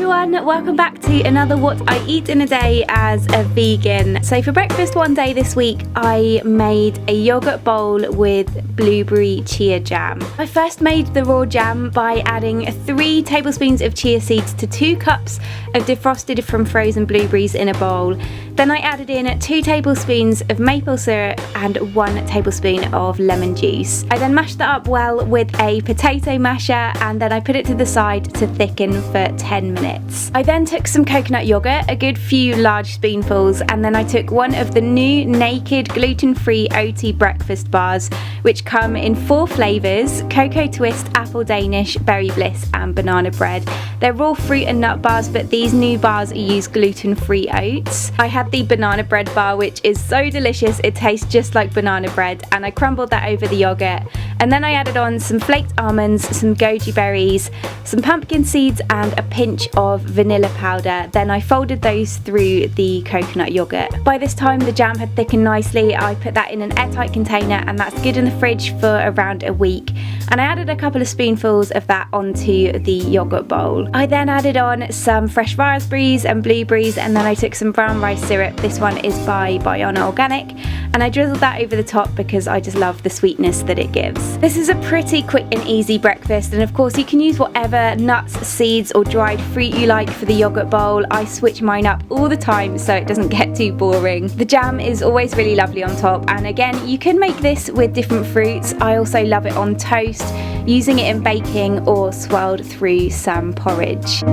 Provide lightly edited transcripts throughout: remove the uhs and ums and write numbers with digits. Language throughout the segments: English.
everyone, welcome back to another what I eat in a day as a vegan. So for breakfast one day this week I made a yogurt bowl with blueberry chia jam. I first made the raw jam by adding 3 tablespoons of chia seeds to 2 cups of defrosted from frozen blueberries in a bowl. Then I added in 2 tablespoons of maple syrup and 1 tablespoon of lemon juice. I then mashed that up well with a potato masher and then I put it to the side to thicken for 10 minutes. I then took some coconut yogurt, a good few large spoonfuls, and then I took one of the new naked gluten-free Oatie breakfast bars, which come in 4 flavours: cocoa twist, apple Danish, berry bliss and banana bread. They're raw fruit and nut bars, but these new bars use gluten-free oats. I had the banana bread bar, which is so delicious, it tastes just like banana bread, and I crumbled that over the yogurt. And then I added on some flaked almonds, some goji berries, some pumpkin seeds and a pinch of vanilla powder. Then I folded those through the coconut yogurt. By this time the jam had thickened nicely. I put that in an airtight container and that's good in the fridge for around a week. And I added a couple of spoonfuls of that onto the yogurt bowl. I then added on some fresh raspberries and blueberries, and then I took some brown rice syrup. This one is by Bayona Organic, and I drizzled that over the top because I just love the sweetness that it gives. This is a pretty quick and easy breakfast, and of course you can use whatever nuts, seeds or dried fruit you like for the yogurt bowl. I switch mine up all the time so it doesn't get too boring. The jam is always really lovely on top, and again you can make this with different fruits. I also love it on toast, using it in baking or swirled through some porridge.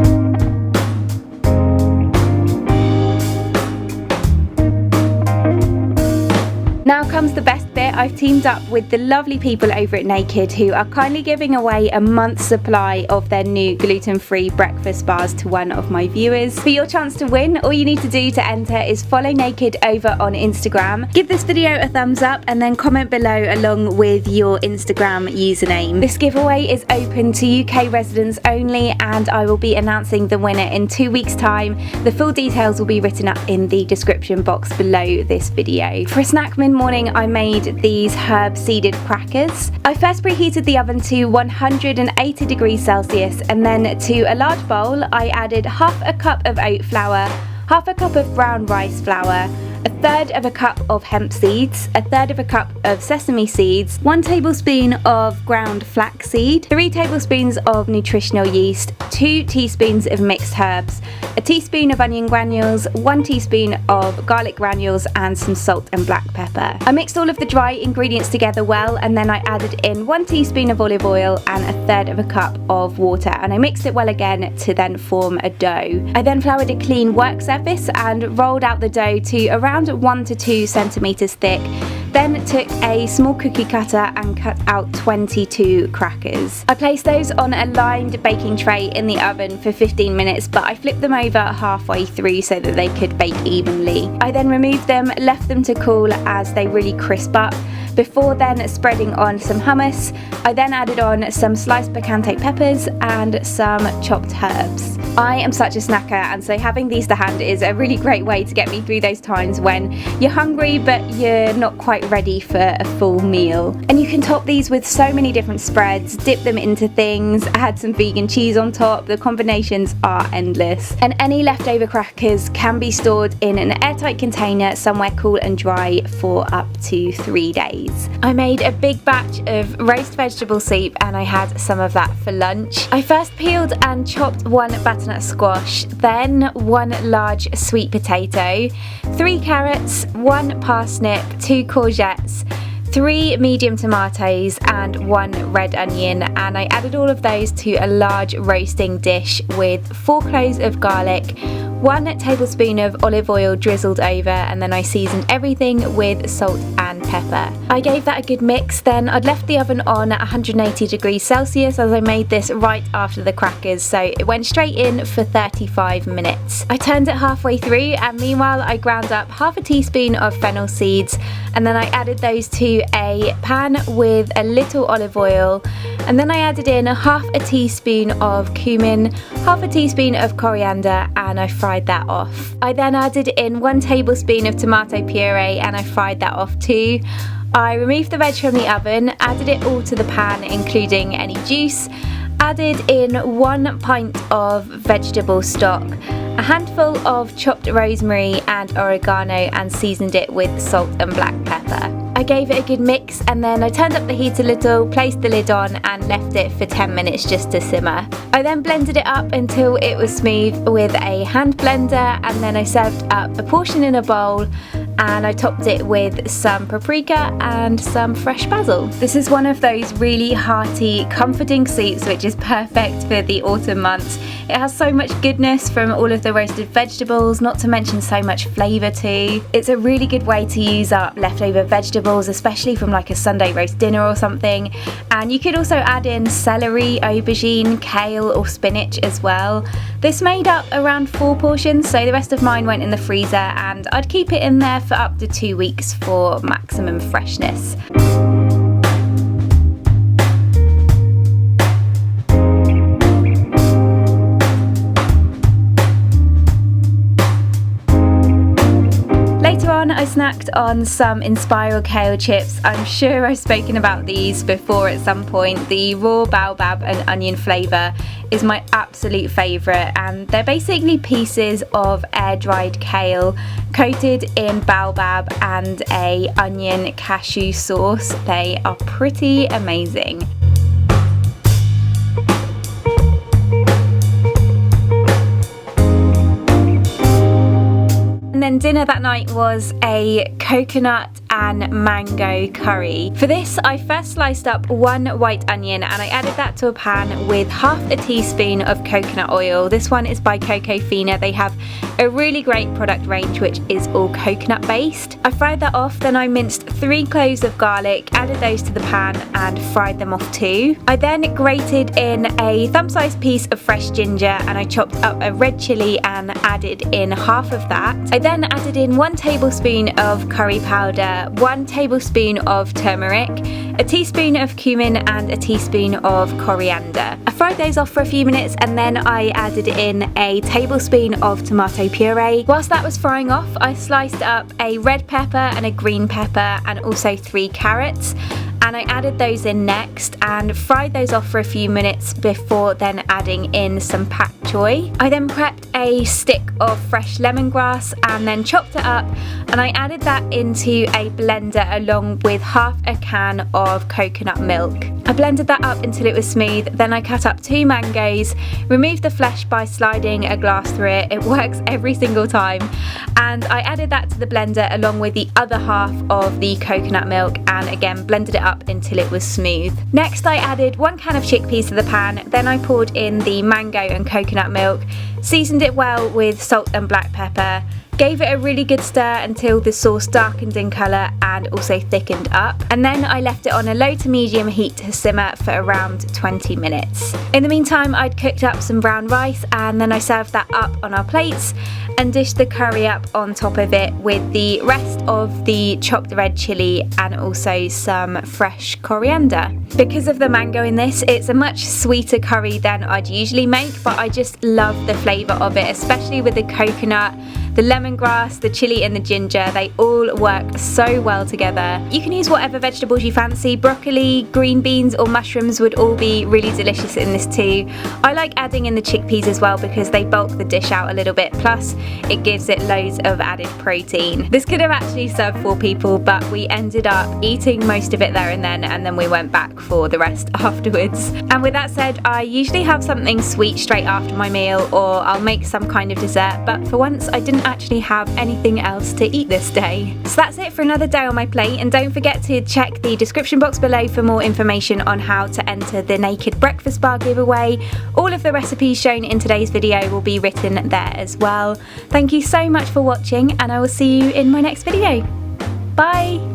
Now comes the best bit. I've teamed up with the lovely people over at Naked who are kindly giving away a month's supply of their new gluten-free breakfast bars to one of my viewers. For your chance to win, all you need to do to enter is follow Naked over on Instagram, give this video a thumbs up and then comment below along with your Instagram username. This giveaway is open to UK residents only and I will be announcing the winner in 2 weeks' time. The full details will be written up in the description box below this video. For a snack morning I made these herb seeded crackers. I first preheated the oven to 180 degrees Celsius and then to a large bowl I added half a cup of oat flour, half a cup of brown rice flour, 1/3 of a cup of hemp seeds, 1/3 of a cup of sesame seeds, 1 tablespoon of ground flaxseed, 3 tablespoons of nutritional yeast, 2 teaspoons of mixed herbs, a teaspoon of onion granules, 1 teaspoon of garlic granules and some salt and black pepper. I mixed all of the dry ingredients together well and then I added in 1 teaspoon of olive oil and 1/3 of a cup of water, and I mixed it well again to then form a dough. I then floured a clean work surface and rolled out the dough to around 1 to 2 centimeters thick. Then took a small cookie cutter and cut out 22 crackers. I placed those on a lined baking tray in the oven for 15 minutes, but I flipped them over halfway through so that they could bake evenly. I then removed them, left them to cool as they really crisp up, before then spreading on some hummus. I then added on some sliced picante peppers and some chopped herbs. I am such a snacker, and so having these to hand is a really great way to get me through those times when you're hungry but you're not quite ready for a full meal. And you can top these with so many different spreads, dip them into things, add some vegan cheese on top. The combinations are endless. And any leftover crackers can be stored in an airtight container somewhere cool and dry for up to 3 days. I made a big batch of roast vegetable soup and I had some of that for lunch. I first peeled and chopped 1 butternut squash, then 1 large sweet potato, 3 carrots, 1 parsnip, 2 courgettes, 3 medium tomatoes and 1 red onion, and I added all of those to a large roasting dish with 4 cloves of garlic, 1 tablespoon of olive oil drizzled over, and then I seasoned everything with salt and pepper. I gave that a good mix, then I'd left the oven on at 180 degrees Celsius as I made this right after the crackers, so it went straight in for 35 minutes. I turned it halfway through and meanwhile I ground up half a teaspoon of fennel seeds and then I added those to a pan with a little olive oil, and then I added in half a teaspoon of cumin, half a teaspoon of coriander, and I fried that off. I then added in 1 tablespoon of tomato puree and I fried that off too. I removed the veg from the oven, added it all to the pan including any juice, added in 1 pint of vegetable stock, a handful of chopped rosemary and oregano, and seasoned it with salt and black pepper. I gave it a good mix, and then I turned up the heat a little, placed the lid on and left it for 10 minutes just to simmer. I then blended it up until it was smooth with a hand blender, and then I served up a portion in a bowl, and I topped it with some paprika and some fresh basil. This is one of those really hearty, comforting soups which is perfect for the autumn months. It has so much goodness from all of the roasted vegetables, not to mention so much flavour too. It's a really good way to use up leftover vegetables, especially from like a Sunday roast dinner or something. And you could also add in celery, aubergine, kale or spinach as well. This made up around 4 portions, so the rest of mine went in the freezer, and I'd keep it in there for up to 2 weeks for maximum freshness. Later on, I snacked on some Inspiral kale chips. I'm sure I've spoken about these before at some point. The raw baobab and onion flavour is my absolute favourite, and they're basically pieces of air-dried kale coated in baobab and a onion cashew sauce. They are pretty amazing. And then dinner that night was a coconut and mango curry. For this, I first sliced up 1 white onion and I added that to a pan with half a teaspoon of coconut oil. This one is by Cocofina. They have a really great product range which is all coconut based. I fried that off, then I minced 3 cloves of garlic, added those to the pan and fried them off too. I then grated in a thumb-sized piece of fresh ginger and I chopped up a red chilli and added in half of that. I then added in 1 tablespoon of curry powder, 1 tablespoon of turmeric, a teaspoon of cumin and a teaspoon of coriander. I fried those off for a few minutes and then I added in a tablespoon of tomato puree. Whilst that was frying off, I sliced up a red pepper and a green pepper and also 3 carrots. And I added those in next and fried those off for a few minutes before then adding in some pak choy. I then prepped a stick of fresh lemongrass and then chopped it up, and I added that into a blender along with half a can of coconut milk. I blended that up until it was smooth, then I cut up 2 mangoes, removed the flesh by sliding a glass through it. It works every single time. And I added that to the blender along with the other half of the coconut milk and again blended it up until it was smooth. Next I added 1 can of chickpeas to the pan, then I poured in the mango and coconut milk, seasoned it well with salt and black pepper, gave it a really good stir until the sauce darkened in colour and also thickened up, and then I left it on a low to medium heat to simmer for around 20 minutes. In the meantime, I'd cooked up some brown rice and then I served that up on our plates and dished the curry up on top of it with the rest of the chopped red chilli and also some fresh coriander. Because of the mango in this, it's a much sweeter curry than I'd usually make, but I just love the flavour of it, especially with the coconut, the lemongrass, the chilli and the ginger. They all work so well together. You can use whatever vegetables you fancy. Broccoli, green beans or mushrooms would all be really delicious in this too. I like adding in the chickpeas as well because they bulk the dish out a little bit, plus it gives it loads of added protein. This could have actually served 4 people, but we ended up eating most of it there and then we went back for the rest afterwards. And with that said, I usually have something sweet straight after my meal, or I'll make some kind of dessert, but for once I didn't actually have anything else to eat this day. So that's it for another day on my plate, and don't forget to check the description box below for more information on how to enter the Naked Breakfast Bar giveaway. All of the recipes shown in today's video will be written there as well. Thank you so much for watching, and I will see you in my next video. Bye!